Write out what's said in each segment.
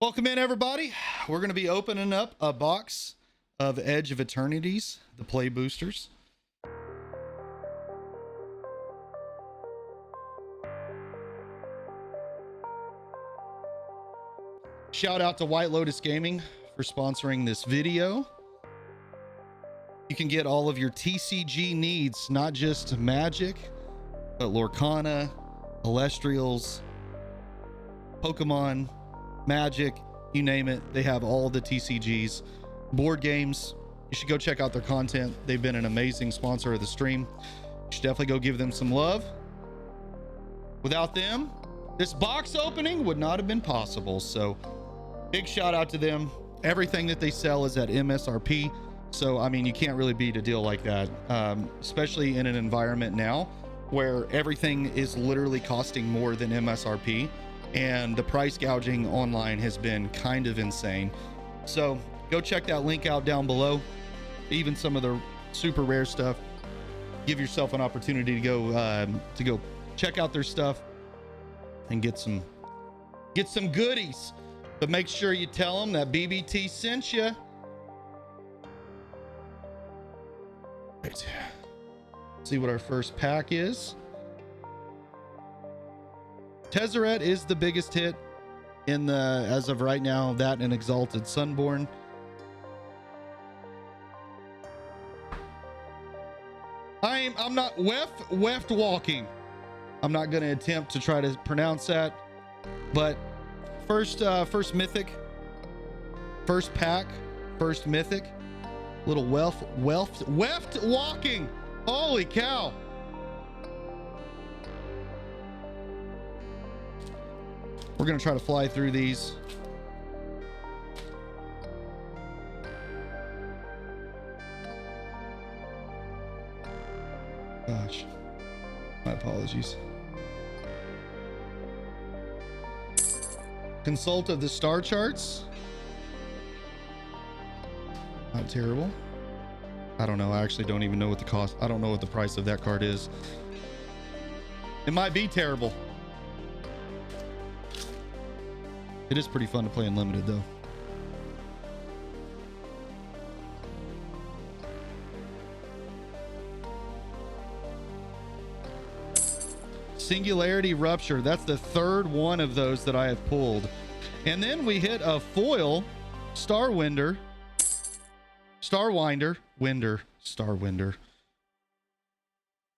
Welcome in, everybody. We're going to be opening up a box of Edge of Eternities, the play boosters. Shout out to White Lotus Gaming for sponsoring this video. You can get all of your TCG needs, not just Magic, but Lorcana, Celestials, Pokemon, Magic, you name it. They have all the TCGs. Board games, you should go check out their content. They've been an amazing sponsor of the stream. You should definitely go give them some love. Without them, this box opening would not have been possible. So big shout out to them. Everything that they sell is at MSRP. So, I mean, you can't really beat a deal like that, especially in an environment now where everything is literally costing more than MSRP. And the price gouging online has been kind of insane. So go check that link out down below. Even some of the super rare stuff. Give yourself an opportunity to go check out their stuff and get some goodies. But make sure you tell them that BBT sent you. Right. See what our first pack is. Tezzeret is the biggest hit in the, as of right now, that and Exalted Sunborn. I'm not weft walking. I'm not going to attempt to try to pronounce that, but first mythic, first pack, first mythic, little weft walking. Holy cow. We're going to try to fly through these. Gosh, my apologies. Consult of the star charts. Not terrible. I don't know. I actually don't even know what the cost. I don't know what the price of that card is. It might be terrible. It is pretty fun to play in limited though. Singularity Rupture. That's the third one of those that I have pulled. And then we hit a foil Starwinder.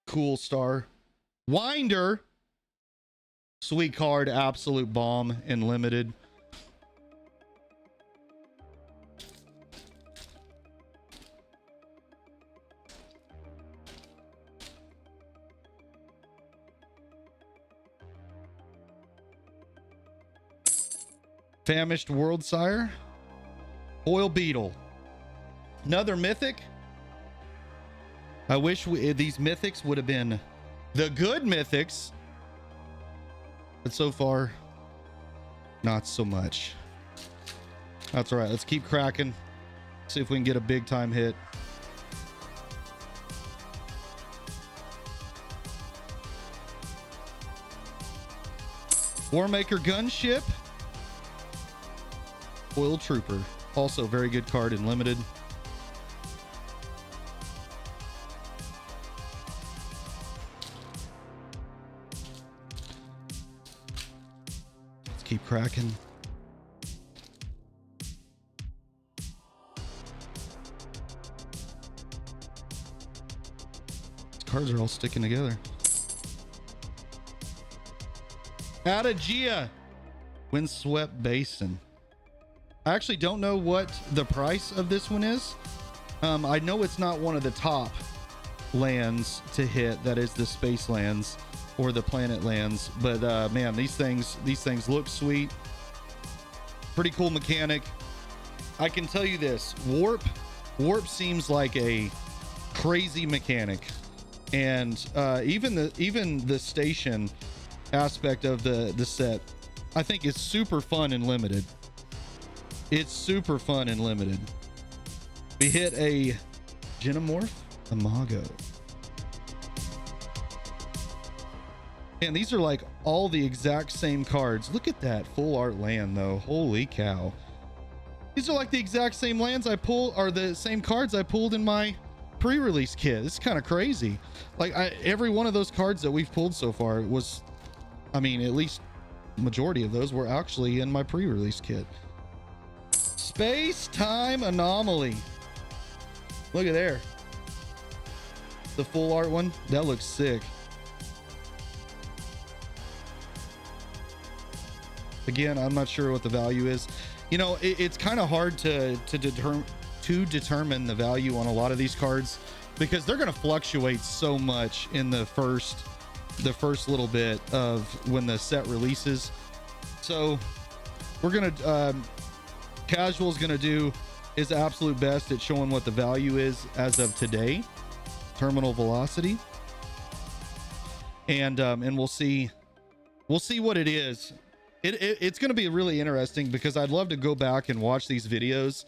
Cool Star Winder. Sweet card, absolute bomb in limited. Famished World Sire. Oil Beetle. Another mythic. I wish these mythics would have been the good mythics, but so far not so much. That's all right. Let's keep cracking. See if we can get a big time hit. Warmaker Gunship. Oil Trooper, also very good card in limited. Let's keep cracking. These cards are all sticking together. Adagia, Windswept Basin. I actually don't know what the price of this one is. I know it's not one of the top lands to hit, that is the space lands or the planet lands, but man, these things look sweet. Pretty cool mechanic. I can tell you this, warp seems like a crazy mechanic, and even the station aspect of the set I think is super fun and limited. It's super fun and limited. We hit a Genomorph Imago. And these are like all the exact same cards. Look at that full art land though. Holy cow. These are like the exact same lands I pull, or the same cards I pulled in my pre-release kit. It's kind of crazy. Like every one of those cards that we've pulled so far was, I mean, at least majority of those were actually in my pre-release kit. Space-time anomaly. Look at there. The full art one. That looks sick. Again, I'm not sure what the value is. You know, it's kind of hard to determine the value on a lot of these cards because they're going to fluctuate so much in the first little bit of when the set releases. So we're gonna Casual's gonna do his absolute best at showing what the value is as of today, terminal velocity, and we'll see what it is. It's going to be really interesting because I'd love to go back and watch these videos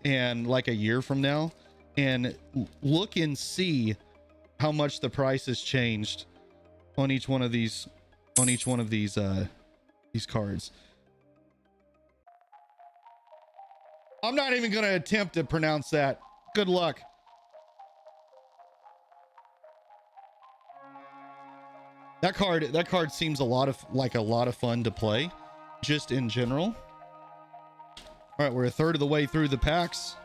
and like a year from now and look and see how much the price has changed on each one of these cards. I'm not even going to attempt to pronounce that. Good luck. That card seems a lot of fun to play, just in general. All right, we're a third of the way through the packs.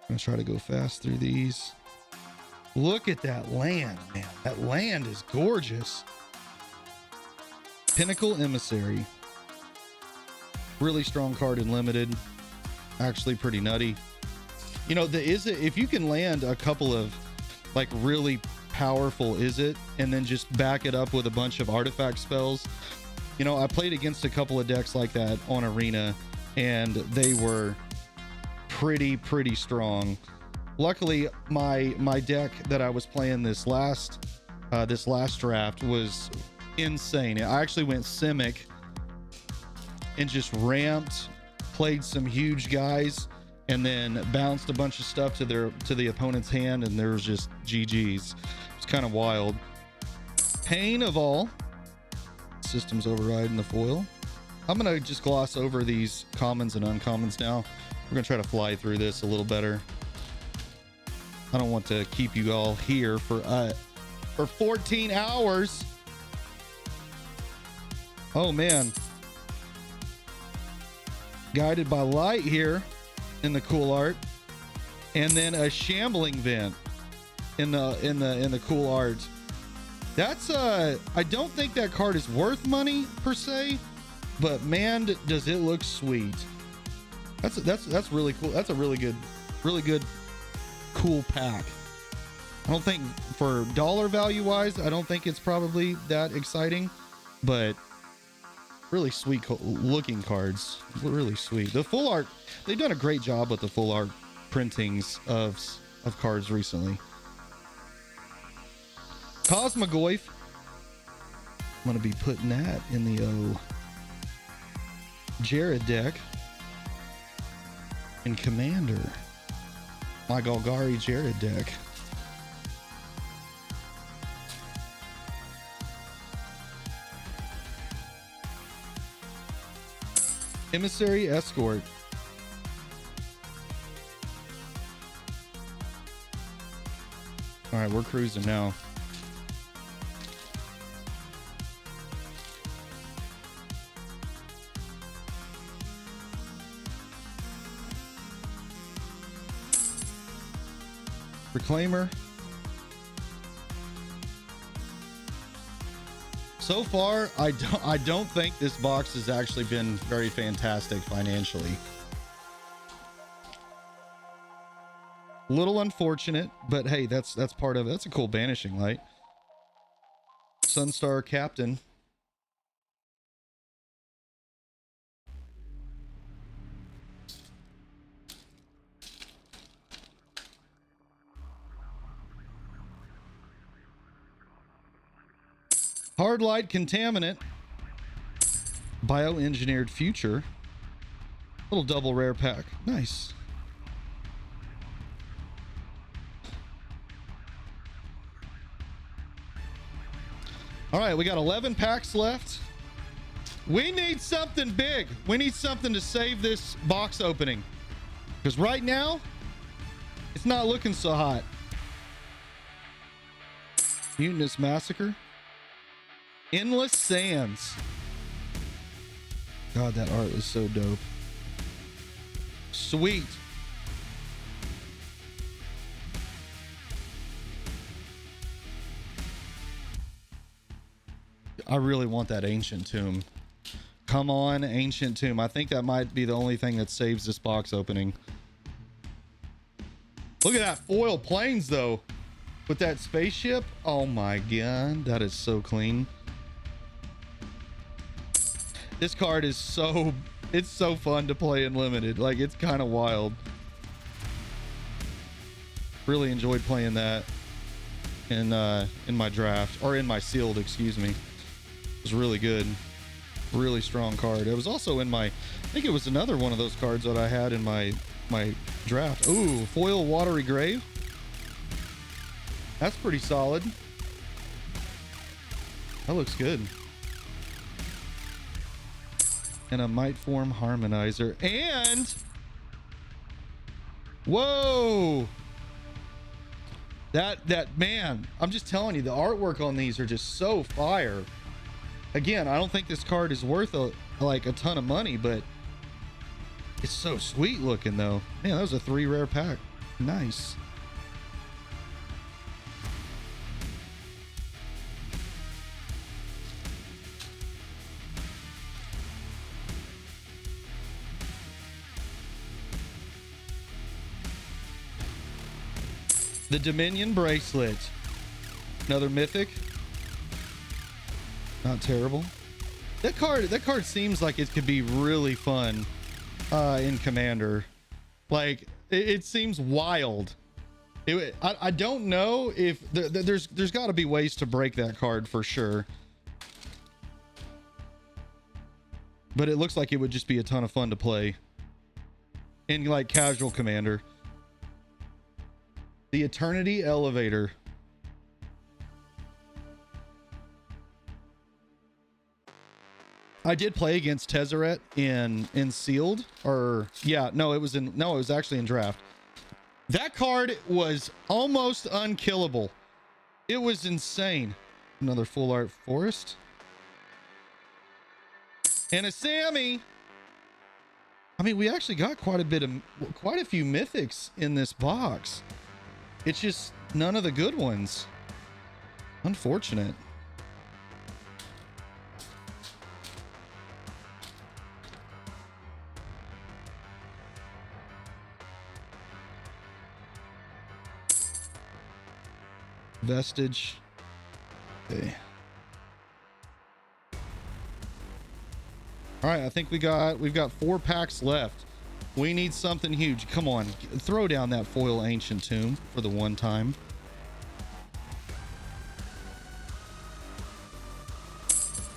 I'm gonna try to go fast through these. Look at that land, man. That land is gorgeous. Pinnacle Emissary. Really strong card in limited. Actually pretty nutty. You know, if you can land a couple of like really powerful and then just back it up with a bunch of artifact spells. You know, I played against a couple of decks like that on Arena and they were pretty strong. Luckily, my deck that I was playing this last draft was insane. I actually went Simic and just ramped, played some huge guys, and then bounced a bunch of stuff to the opponent's hand, and there was just GG's. It's kind of wild. Pain of all. Systems overriding the foil. I'm gonna just gloss over these commons and uncommons now. We're gonna try to fly through this a little better. I don't want to keep you all here for 14 hours. Oh man. Guided by Light here in the cool art, and then a Shambling Vent in the cool art. That's I don't think that card is worth money per se, but man, does it look sweet. That's really cool. That's a really good cool pack. I don't think for dollar value wise, I don't think it's probably that exciting, but really sweet looking cards. Really sweet. The full art, they've done a great job with the full art printings of cards recently. Cosmogoyf. I'm gonna be putting that in the Jared deck. And Commander. My Golgari Jared deck. Emissary Escort. All right, we're cruising now. Reclaimer. So far, I don't think this box has actually been very fantastic financially. Little unfortunate, but hey, that's part of it. That's a cool Banishing Light. Sunstar Captain. Hard Light Contaminant. Bioengineered Future. Little double rare pack. Nice. All right, we got 11 packs left. We need something big. We need something to save this box opening, because right now it's not looking so hot. Mutinous Massacre. Endless Sands. God, that art was so dope. Sweet. I really want that Ancient Tomb. Come on, Ancient Tomb. I think that might be the only thing that saves this box opening. Look at that foil planes, though. With that spaceship. Oh my god. That is so clean. This card is so... It's so fun to play in Limited. Like, it's kind of wild. Really enjoyed playing that in my draft. Or in my sealed, excuse me. It was really good. Really strong card. It was also in my... I think it was another one of those cards that I had in my draft. Ooh, foil Watery Grave. That's pretty solid. That looks good. And a Might Form Harmonizer. And... Whoa! That, man, I'm just telling you, the artwork on these are just so fire. Again, I don't think this card is worth like a ton of money, but it's so sweet looking, though. Man, that was a 3 rare pack. Nice. The Dominion Bracelet. Another mythic. Not terrible. That card seems like it could be really fun in Commander. Like, it seems wild. I don't know if there's got to be ways to break that card for sure. But it looks like it would just be a ton of fun to play in like casual Commander. The Eternity Elevator. I did play against Tezzeret in sealed, or yeah, no, it was actually in draft. That card was almost unkillable. It was insane. Another full art forest. And a Sammy. I mean, we actually got quite a few mythics in this box. It's just none of the good ones. Unfortunate. Vestige. Okay. All right, I think we've got 4 packs left. We need something huge. Come on, throw down that foil Ancient Tomb for the one time.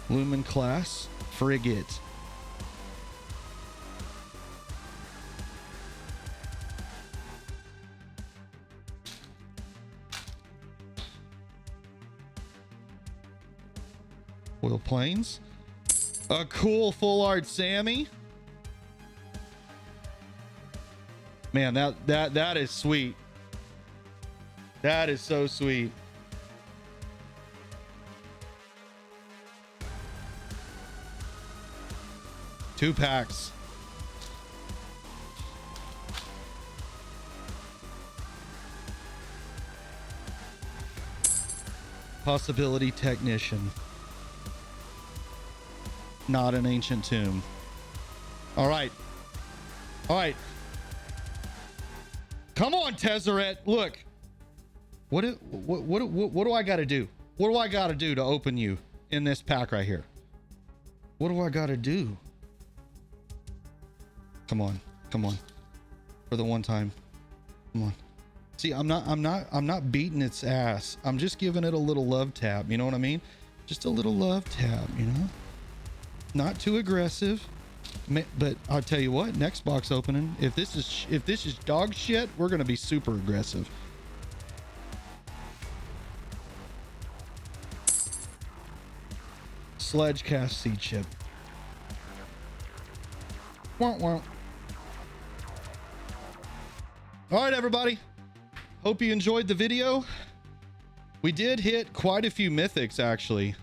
Lumen Class Frigate. Foil Plains. A cool full art Sammy. Man, that is sweet. That is so sweet. Two packs. Possibility Technician. Not an Ancient Tomb. All right. All right. Come on, Tezzeret. Look. What do I got to do? What do I got to do to open you in this pack right here? What do I got to do? Come on. Come on. For the one time. Come on. See, I'm not beating its ass. I'm just giving it a little love tap. You know what I mean? Just a little love tap, you know? Not too aggressive. But I'll tell you what, next box opening, if this is dog shit, we're going to be super aggressive. Sledge cast seed chip. Wah, wah. All right, everybody. Hope you enjoyed the video. We did hit quite a few mythics, actually.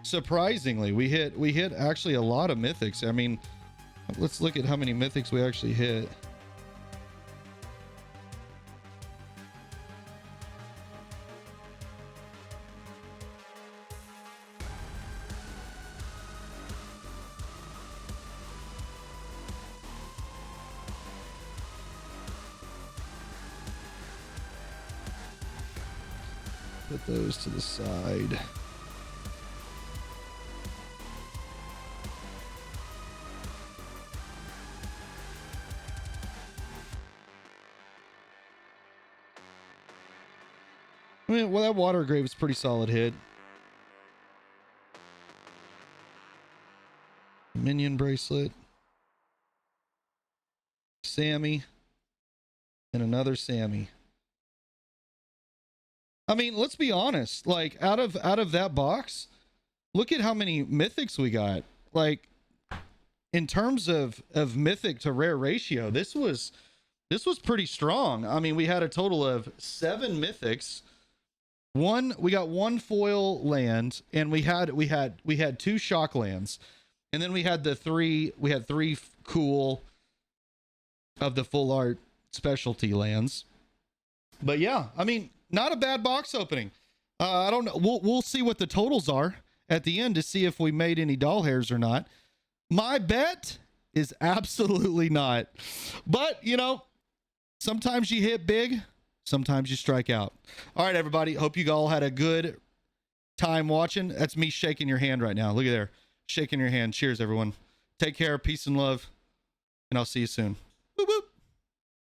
Surprisingly, we hit actually a lot of mythics. I mean, let's look at how many mythics we actually hit. Put those to the side. I mean, well, that water grave is pretty solid hit. Minion bracelet. Sammy. And another Sammy. I mean, let's be honest. Like, out of that box, look at how many mythics we got. Like, in terms of mythic to rare ratio, this was pretty strong. I mean, we had a total of 7 mythics. We got 1 foil land, and we had 2 shock lands, and then we had 3 cool of the full art specialty lands. But yeah, I mean, not a bad box opening. I don't know. We'll see what the totals are at the end to see if we made any doll hairs or not. My bet is absolutely not. But, you know, sometimes you hit big, sometimes you strike out. All right, everybody. Hope you all had a good time watching. That's me shaking your hand right now. Look at there. Shaking your hand. Cheers, everyone. Take care. Peace and love. And I'll see you soon.